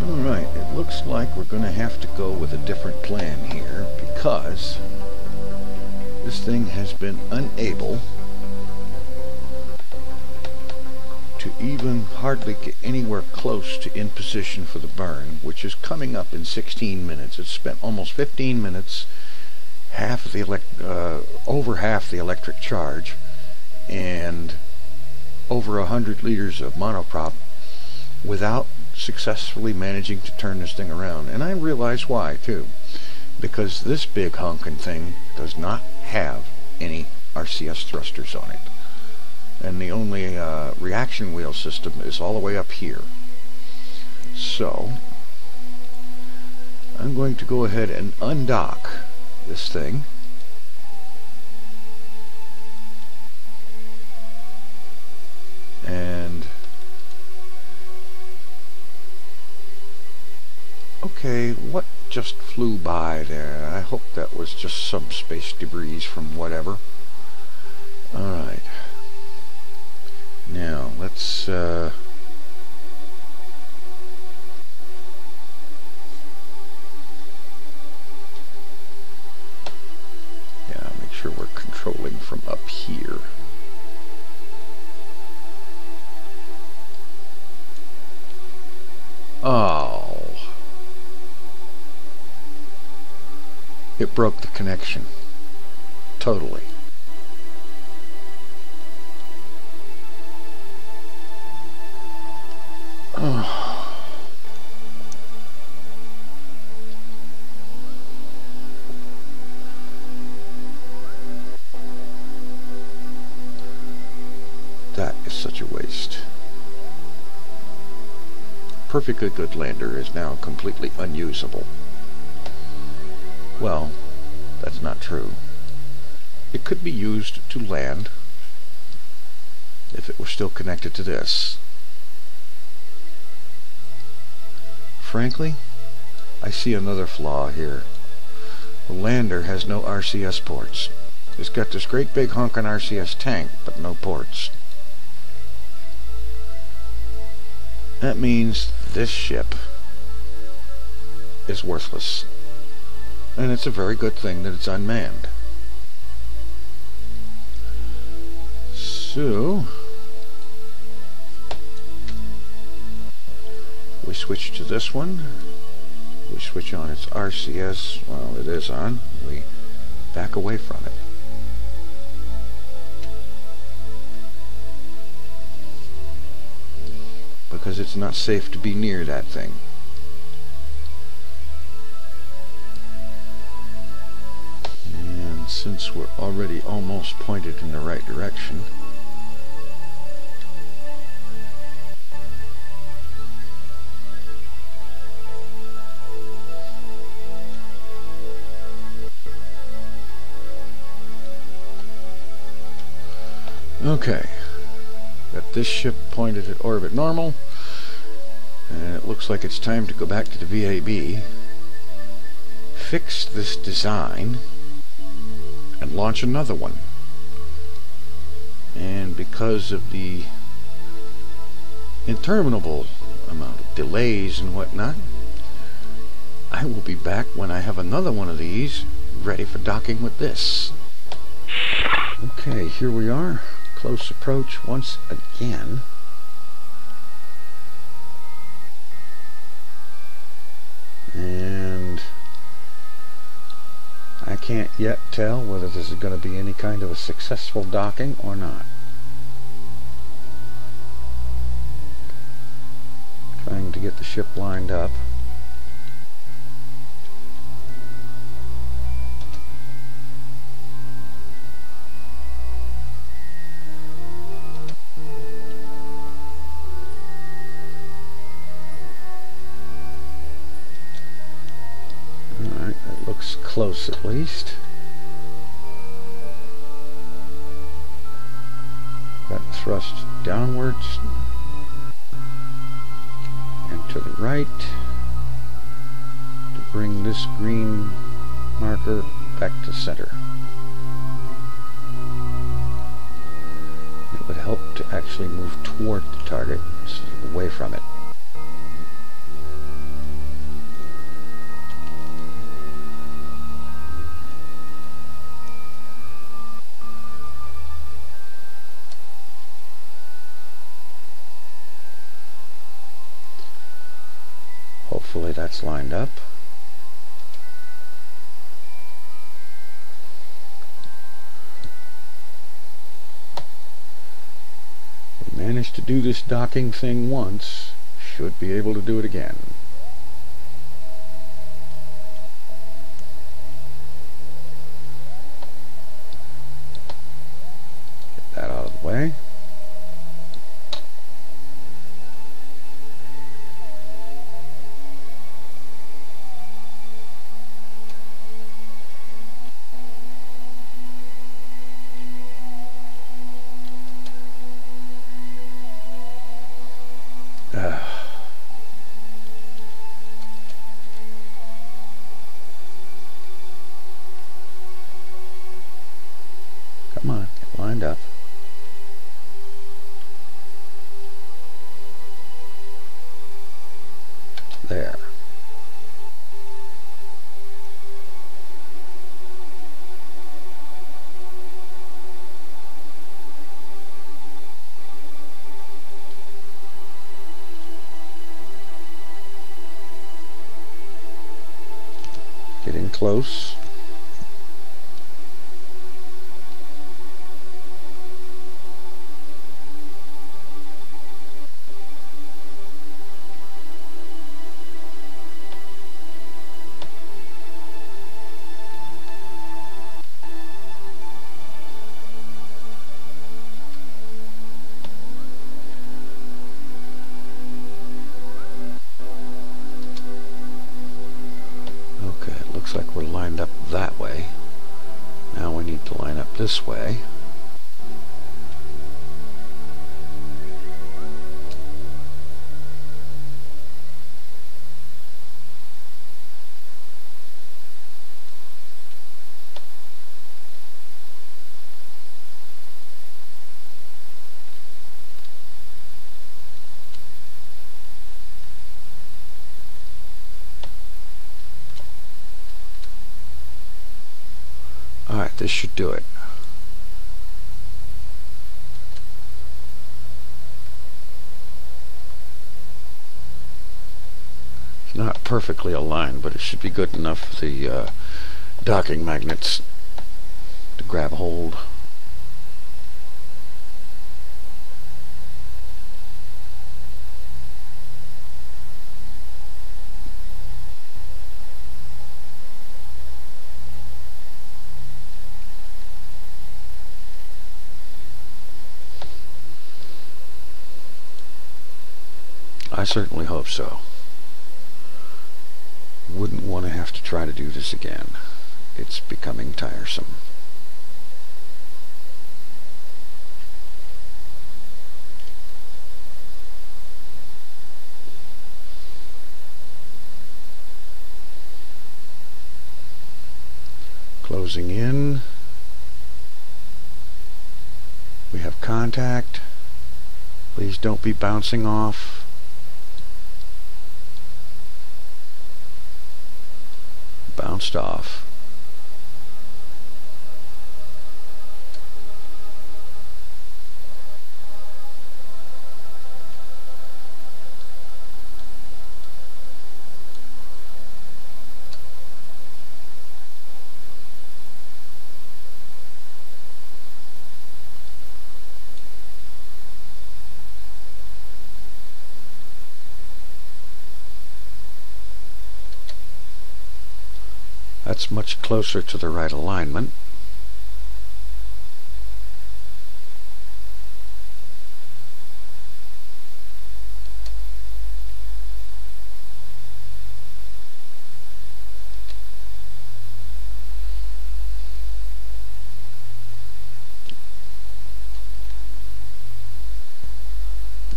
Alright, it looks like we're going to have to go with a different plan here because this thing has been unable to even hardly get anywhere close to in position for the burn, which is coming up in 16 minutes. It's spent almost 15 minutes, half of the over half the electric charge, and over 100 liters of monoprop without successfully managing to turn this thing around. And I realize why too, because this big honkin' thing does not have any RCS thrusters on it, and the only reaction wheel system is all the way up here. So I'm going to go ahead and undock this thing, and okay, what just flew by there? I hope that was just some space debris from whatever. Alright, now let's yeah, make sure we're controlling from up here. Oh, it broke the connection totally. Oh. That is such a waste. Perfectly good lander is now completely unusable. Well, that's not true. It could be used to land if it were still connected to this. Frankly, I see another flaw here. The lander has no RCS ports. It's got this great big honkin' RCS tank, but no ports. That means this ship is worthless. And it's a very good thing that it's unmanned. So we switch to this one. We switch on its RCS. Well, it is on. We back away from it. Because it's not safe to be near that thing. And since we're already almost pointed in the right direction, okay, got this ship pointed at orbit normal, and it looks like it's time to go back to the VAB, fix this design, and launch another one. And because of the interminable amount of delays and whatnot, I will be back when I have another one of these ready for docking with this. Okay, here we are. Close approach once again. And I can't yet tell whether this is going to be any kind of a successful docking or not. Trying to get the ship lined up. Alright, that looks close at least. Got thrust downwards and to the right to bring this green marker back to center. It would help to actually move toward the target instead of away from it. Hopefully that's lined up. We managed to do this docking thing once. Should be able to do it again. Get that out of the way. Come on, get lined up. There. Getting close. Looks like we're lined up that way. Now we need to line up this way. Alright, this should do it. It's not perfectly aligned, but it should be good enough for the docking magnets to grab hold. I certainly hope so. Wouldn't want to have to try to do this again. It's becoming tiresome. Closing in. We have contact. Please don't be bouncing off. Bounced off. That's much closer to the right alignment.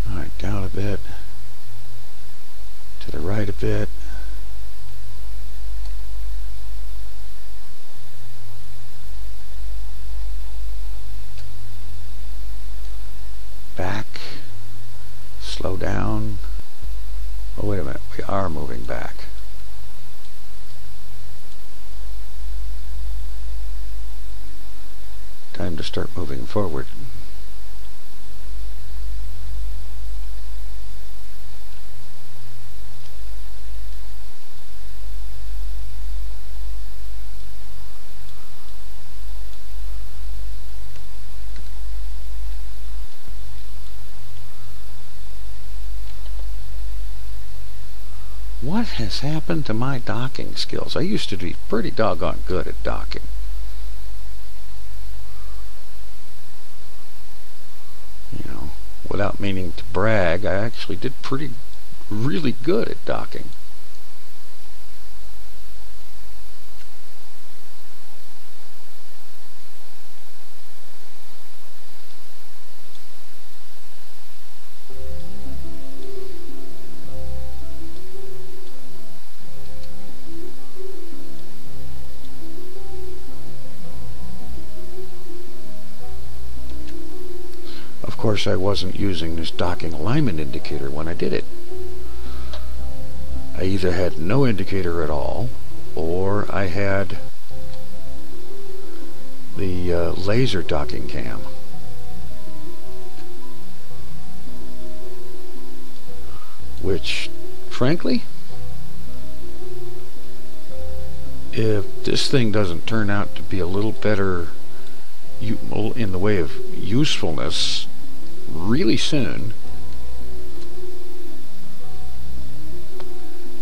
All right, down a bit, to the right a bit. Back, slow down. Oh, wait a minute, we are moving back. Time to start moving forward. What has happened to my docking skills? I used to be pretty doggone good at docking. You know, without meaning to brag, I actually did really good at docking. Of course, I wasn't using this docking alignment indicator when I did it. I either had no indicator at all, or I had the laser docking cam. Which, frankly, if this thing doesn't turn out to be a little better in the way of usefulness really soon,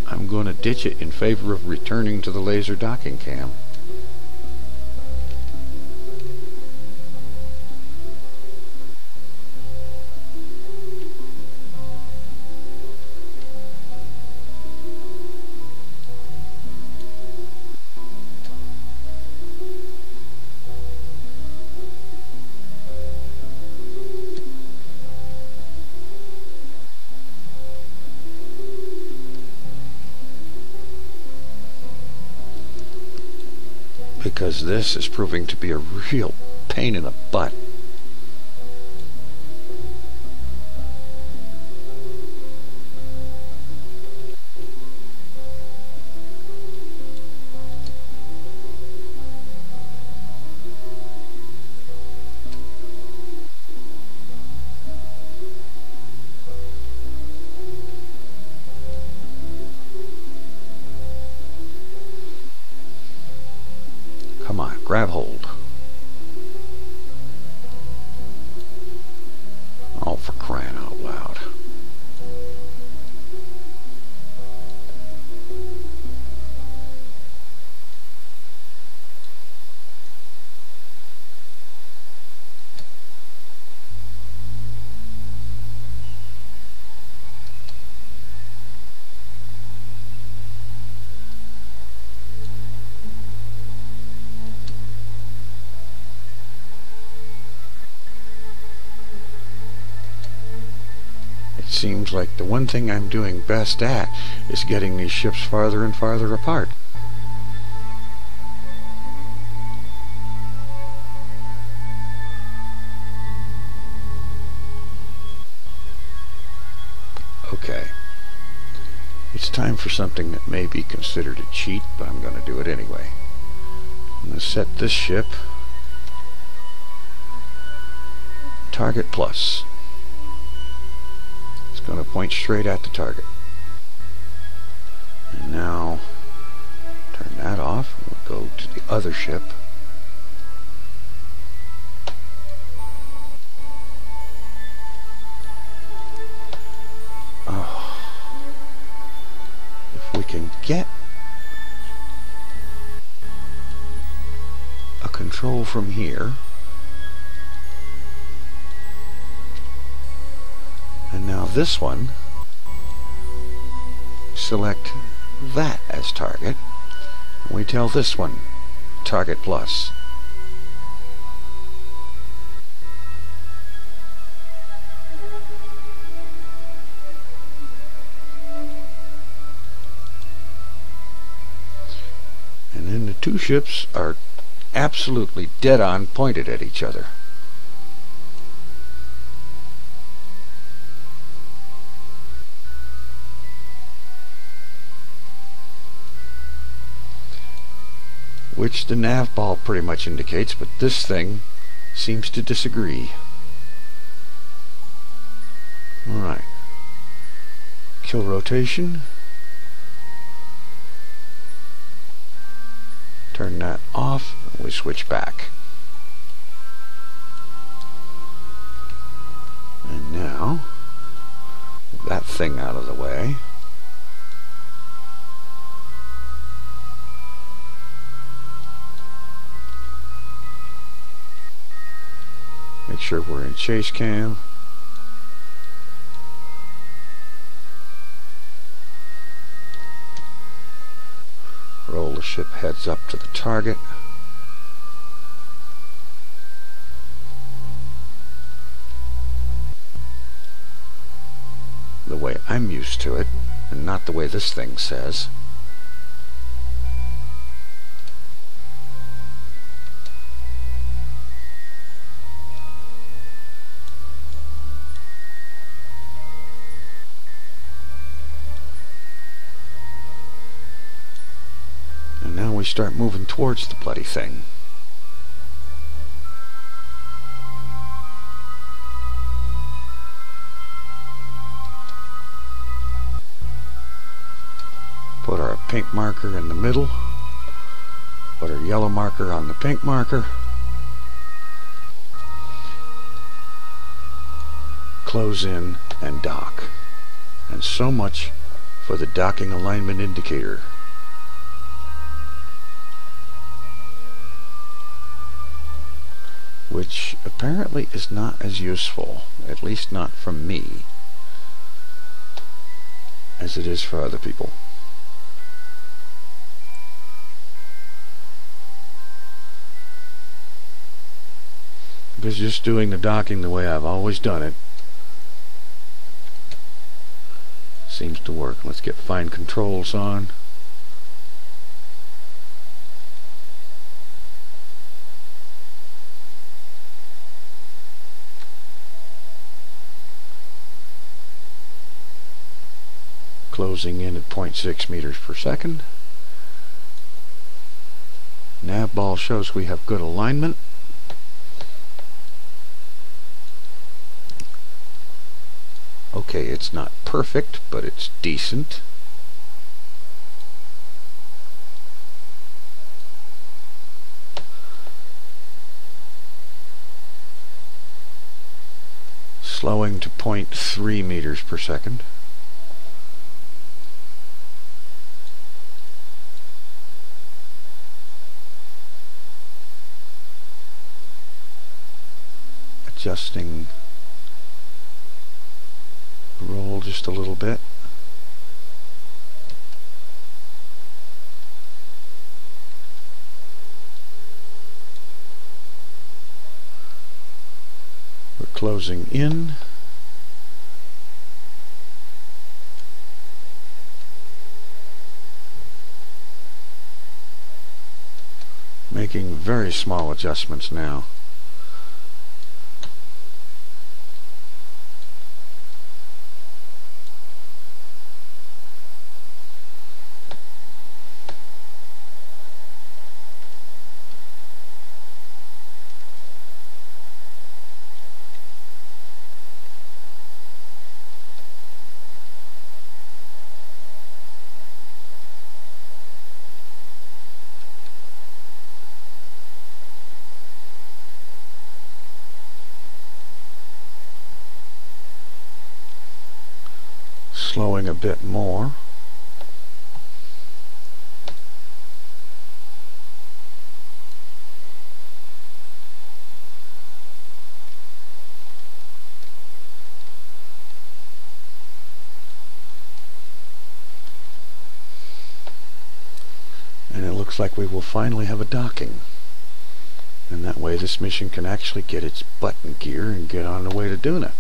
I'm going to ditch it in favor of returning to the laser docking cam. Because this is proving to be a real pain in the butt. Come on, grab hold. Oh, for crying out loud. Seems like the one thing I'm doing best at is getting these ships farther and farther apart. Okay. It's time for something that may be considered a cheat, but I'm going to do it anyway. I'm going to set this ship target plus. Going to point straight at the target. And now turn that off. We'll go to the other ship. Oh. If we can get a control from here. And now this one, select that as target. And we tell this one, target plus. And then the two ships are absolutely dead on pointed at each other. Which the nav ball pretty much indicates, but this thing seems to disagree. Alright. Kill rotation. Turn that off, and we switch back. And now, with that thing out of the way, sure we're in chase cam. Roll the ship heads up to the target. The way I'm used to it, and not the way this thing says. And now we start moving towards the bloody thing. Put our pink marker in the middle. Put our yellow marker on the pink marker. Close in and dock. And so much for the docking alignment indicator. Which apparently is not as useful, at least not from me, as it is for other people. Because just doing the docking the way I've always done it seems to work. Let's get fine controls on. Closing in at 0.6 meters per second. Nav ball shows we have good alignment. Okay, it's not perfect, but it's decent. Slowing to 0.3 meters per second. Adjusting the roll just a little bit. We're closing in. Making very small adjustments now. Slowing a bit more. And it looks like we will finally have a docking. And that way this mission can actually get its butt in gear and get on the way to Duna.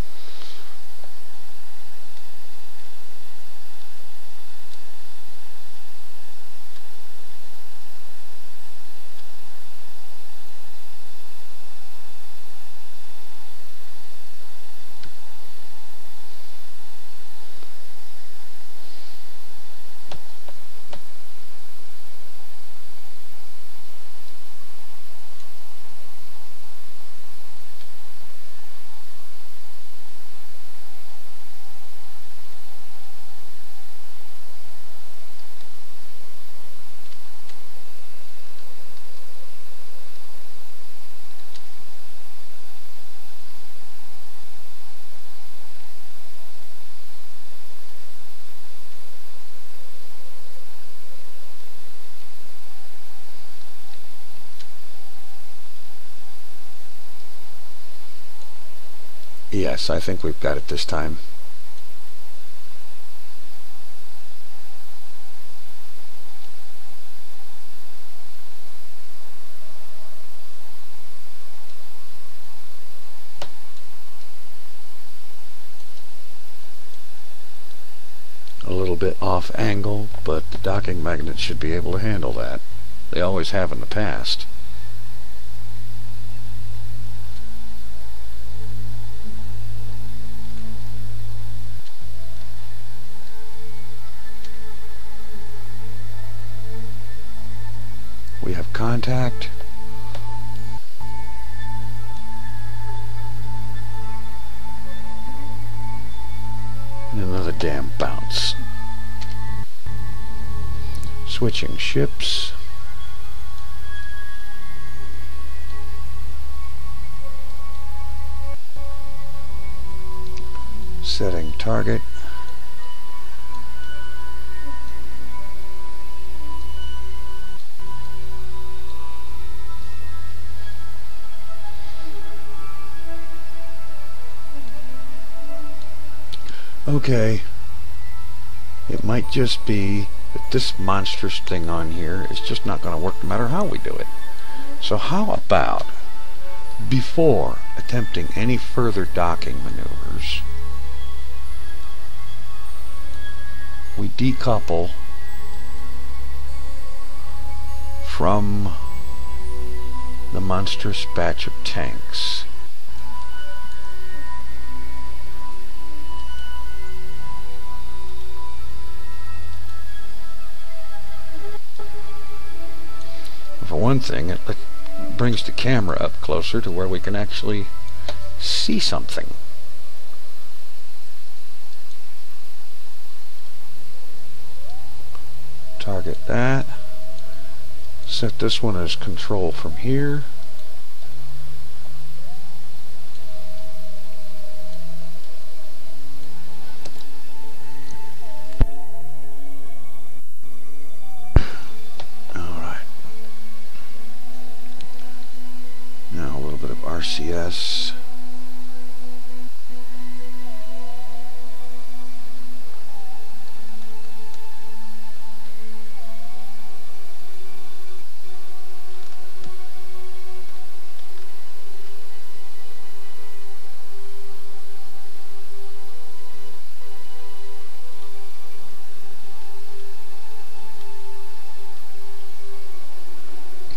Yes, I think we've got it this time. A little bit off angle, but the docking magnets should be able to handle that. They always have in the past. We have contact. And another damn bounce. Switching ships. Setting target. Okay, it might just be that this monstrous thing on here is just not going to work no matter how we do it. So how about, before attempting any further docking maneuvers, we decouple from the monstrous batch of tanks. For one thing, it brings the camera up closer to where we can actually see something. Target that. Set this one as control from here. Now a little bit of RCS.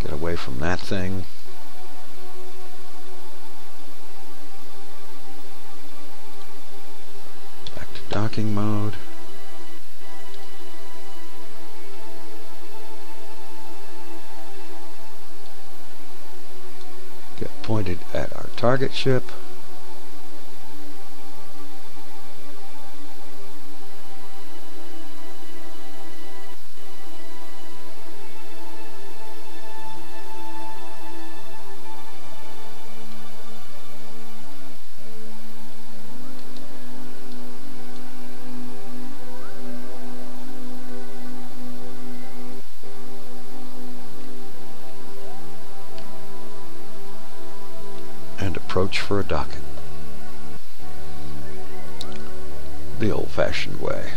Get away from that thing. Docking mode. Get pointed at our target ship. And approach for a docking. The old-fashioned way.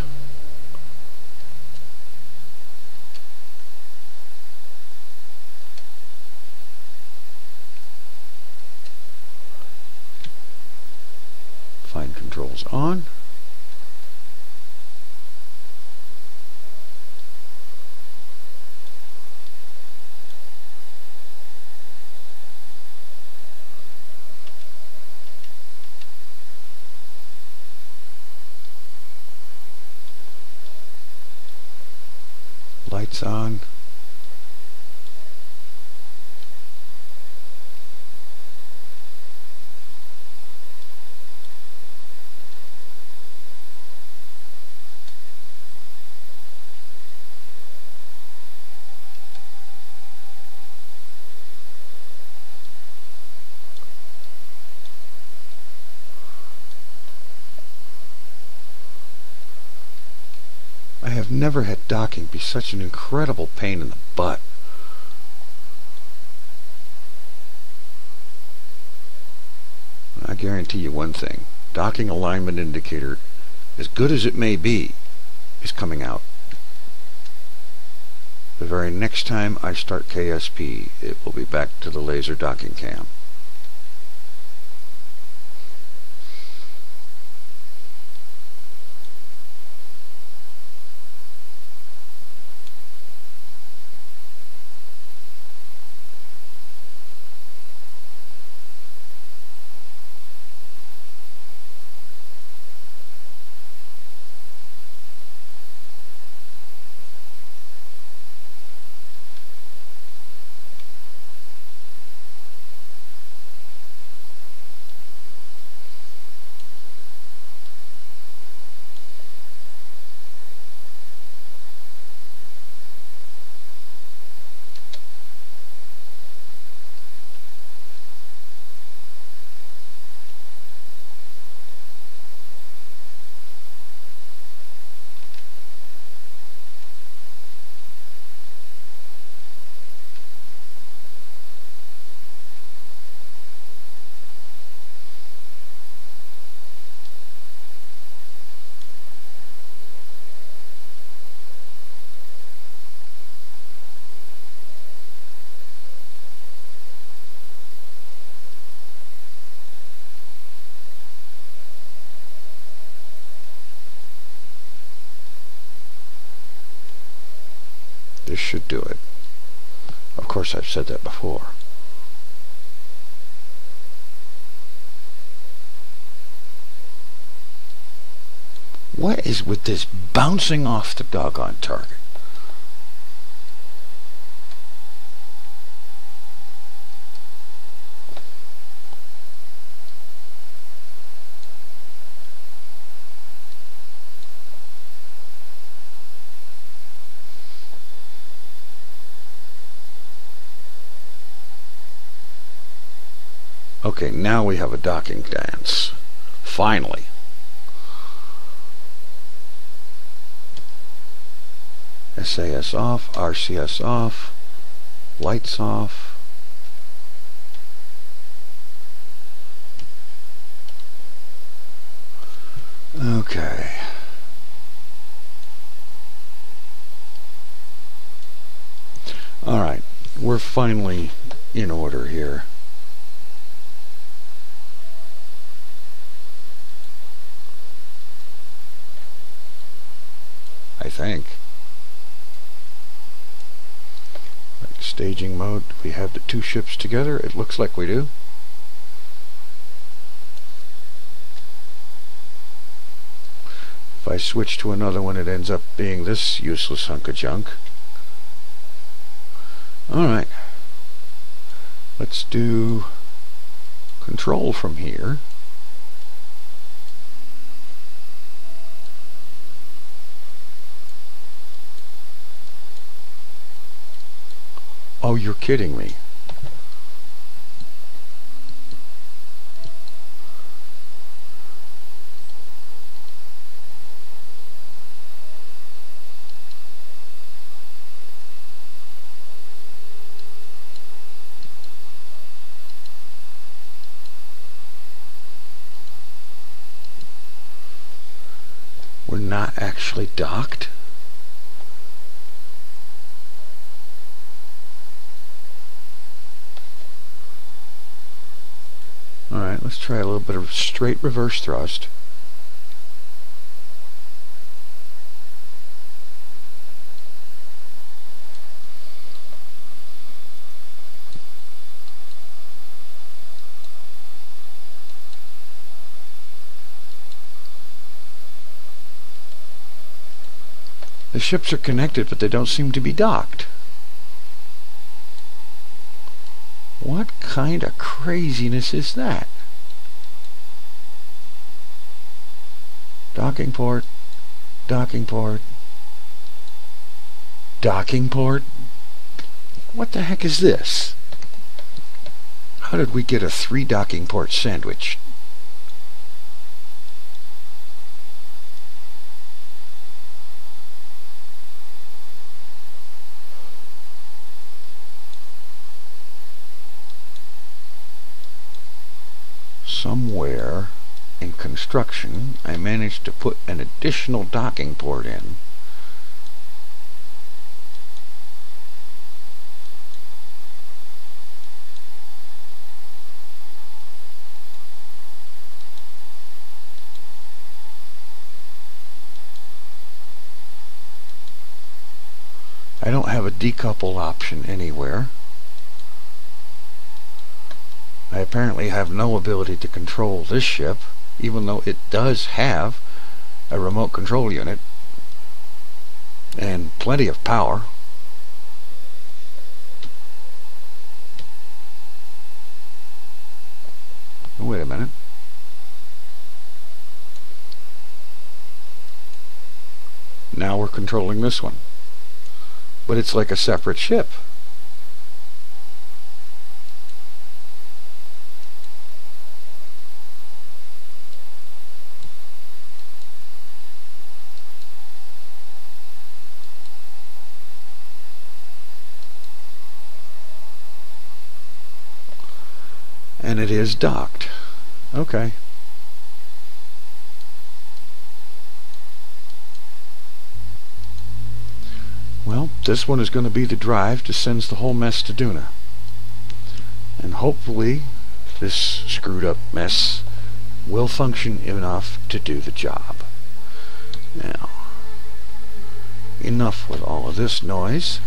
Fine controls on. Lights on. I have never had docking be such an incredible pain in the butt. I guarantee you one thing. docking alignment indicator, as good as it may be, is coming out. The very next time I start KSP, it will be back to the laser docking cam. This should do it. Of course, I've said that before. What is with this bouncing off the doggone target? Okay, now we have a docking dance. Finally. SAS off, RCS off, lights off. Okay. All right, we're finally in order here. I think. Like staging mode, do we have the two ships together? It looks like we do. If I switch to another one, it ends up being this useless hunk of junk. Alright. Let's do control from here. Oh, you're kidding me. We're not actually docked? Alright, let's try a little bit of straight reverse thrust. The ships are connected, but they don't seem to be docked. What kind of craziness is that? Docking port, docking port, docking port. What the heck is this? How did we get a 3 docking port sandwich? Somewhere in construction, I managed to put an additional docking port in. I don't have a decouple option anywhere. I apparently have no ability to control this ship, even though it does have a remote control unit and plenty of power. Oh, wait a minute. Now we're controlling this one. But it's like a separate ship. And it is docked. Okay. Well, this one is going to be the drive that sends the whole mess to Duna. And hopefully this screwed up mess will function enough to do the job. Now, enough with all of this noise.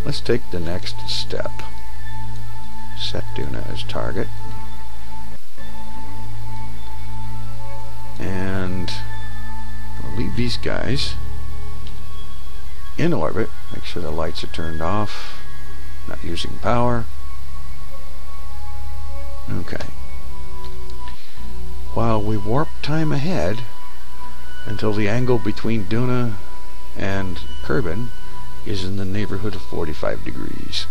Let's take the next step. Set Duna as target. And I'll leave these guys in orbit. Make sure the lights are turned off. Not using power. Okay. While we warp time ahead until the angle between Duna and Kerbin is in the neighborhood of 45 degrees.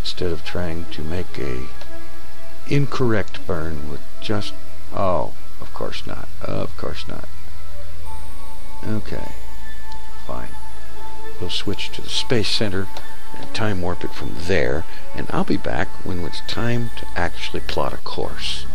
Instead of trying to make a incorrect burn with just... oh, of course not. Of course not. Okay. Fine. We'll switch to the Space Center and time warp it from there, and I'll be back when it's time to actually plot a course.